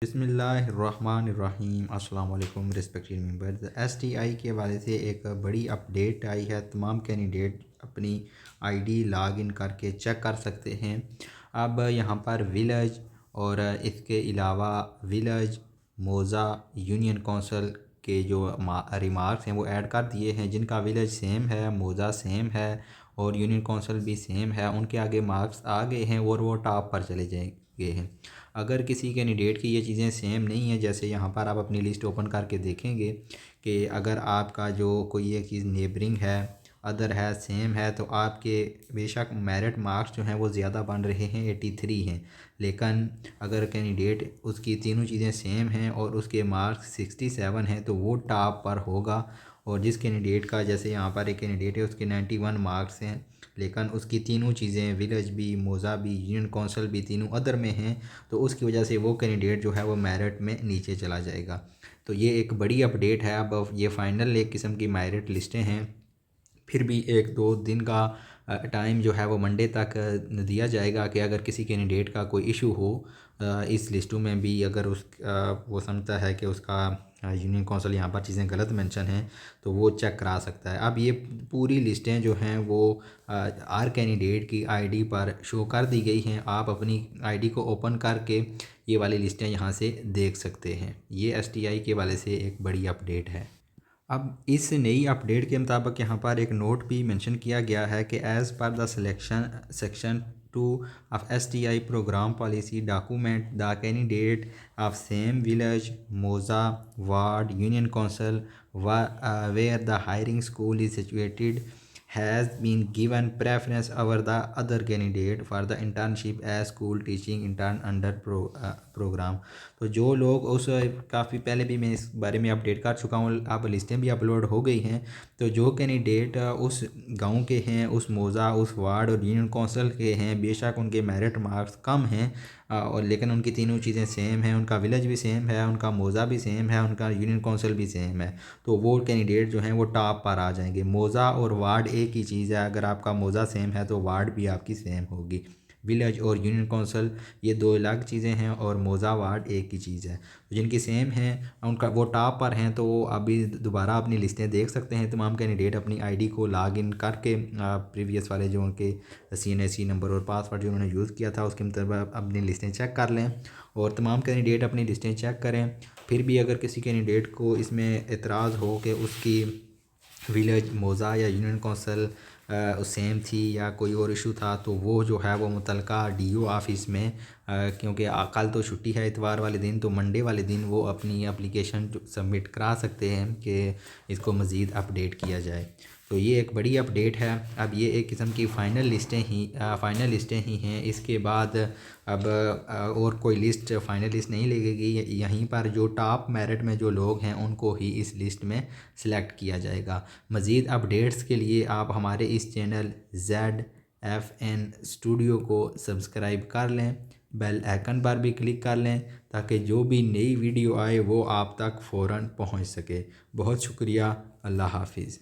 बिस्मिल्लाहिर्रहमानिर्रहीम अस्सलाम वालेकुम रिस्पेक्टेड मेंबर्स। एसटीआई के हवाले से एक बड़ी अपडेट आई है। तमाम कैंडिडेट अपनी आईडी लॉग इन करके चेक कर सकते हैं। अब यहाँ पर विलेज और इसके अलावा विलेज मौज़ा यूनियन कौंसल के जो रिमार्क्स हैं वो ऐड कर दिए हैं। जिनका विलेज सेम है, मौज़ा सेम है और यूनियन कौंसल भी सेम है, उनके आगे मार्क्स आ गए हैं और वो टॉप पर चले जाएंगे हैं। अगर किसी कैंडिडेट की ये चीज़ें सेम नहीं है, जैसे यहाँ पर आप अपनी लिस्ट ओपन करके देखेंगे कि अगर आपका जो कोई एक चीज़ नेबरिंग है, अदर है, सेम है, तो आपके बेशक मेरिट मार्क्स जो हैं वो ज़्यादा बन रहे हैं, 83 हैं। लेकिन अगर कैंडिडेट उसकी तीनों चीज़ें सेम हैं और उसके मार्क्स 67 हैं तो वो टॉप पर होगा। और जिस कैंडिडेट का, जैसे यहाँ पर एक कैंडिडेट है, उसके 91 मार्क्स हैं लेकिन उसकी तीनों चीज़ें विलेज भी, मौज़ा भी, यूनियन कौंसल भी तीनों अदर में हैं, तो उसकी वजह से वो कैंडिडेट जो है वो मेरिट में नीचे चला जाएगा। तो ये एक बड़ी अपडेट है। अब ये फ़ाइनल एक किस्म की मेरिट लिस्टें हैं। फिर भी एक दो दिन का टाइम जो है वो मंडे तक दिया जाएगा कि अगर किसी कैंडिडेट का कोई इशू हो इस लिस्टों में भी, अगर वो समझता है कि उसका यूनियन कौंसल यहाँ पर चीज़ें गलत मेंशन हैं, तो वो चेक करा सकता है। अब ये पूरी लिस्टें जो हैं वो हर कैंडिडेट की आईडी पर शो कर दी गई हैं। आप अपनी आईडी को ओपन करके ये वाली लिस्टें यहाँ से देख सकते हैं। ये एसटीआई के वाले से एक बड़ी अपडेट है। अब इस नई अपडेट के मुताबिक यहाँ पर एक नोट भी मेंशन किया गया है कि as per the selection section 2 of STI program policy document the candidate of same village, मौज़ा, ward, union council where the hiring school is situated has been given preference over the other candidate for the internship as school teaching intern under program। तो जो लोग उस काफ़ी पहले भी मैं इस बारे में अपडेट कर चुका हूँ, अब लिस्टें भी अपलोड हो गई हैं। तो जो कैंडिडेट उस गांव के हैं, उस मौज़ा, उस वार्ड और यूनियन कौंसल के हैं, बेशक उनके मेरिट मार्क्स कम हैं और लेकिन उनकी तीनों चीज़ें सेम हैं, उनका विलेज भी सेम है, उनका मौज़ा भी सेम है, उनका यूनियन कौंसल भी सेम है, तो वो कैंडिडेट जो हैं वो टॉप पर आ जाएंगे। मौज़ा और वार्ड एक ही चीज़ है। अगर आपका मौज़ा सेम है तो वार्ड भी आपकी सेम होगी। विलेज और यूनियन कौंसल ये दो अलग चीज़ें हैं और मौज़ा वार्ड एक ही चीज़ है। तो जिनकी सेम हैं उनका वो टॉप पर हैं, तो वो अभी दोबारा अपनी लिस्टें देख सकते हैं। तमाम कैंडिडेट अपनी आईडी को लॉग इन करके प्रीवियस वाले जो उनके CNSE नंबर और पासवर्ड जो उन्होंने यूज़ किया था उसके मुताबिक अपनी लिस्टें चेक कर लें और तमाम कैंडिडेट अपनी लिस्टें चेक करें। फिर भी अगर किसी कैंडिडेट को इसमें एतराज़ हो कि उसकी विलेज, मौज़ा या यूनियन कौंसल सेम थी या कोई और इशू था, तो वो जो है वो मुतलका DO ऑफिस में क्योंकि कल तो छुट्टी है इतवार वाले दिन, तो मंडे वाले दिन वो अपनी एप्लीकेशन सबमिट करा सकते हैं कि इसको मज़ीद अपडेट किया जाए। तो ये एक बड़ी अपडेट है। अब ये एक किस्म की फ़ाइनल लिस्टें ही हैं। इसके बाद अब और कोई लिस्ट फ़ाइनल लिस्ट नहीं लगेगी। यहीं पर जो टॉप मेरिट में जो लोग हैं उनको ही इस लिस्ट में सिलेक्ट किया जाएगा। मज़ीद अपडेट्स के लिए आप हमारे इस चैनल ZFN स्टूडियो को सब्सक्राइब कर लें, बेल आइकन पर भी क्लिक कर लें ताकि जो भी नई वीडियो आए वो आप तक फ़ौरन पहुंच सके। बहुत शुक्रिया। अल्लाह हाफिज़।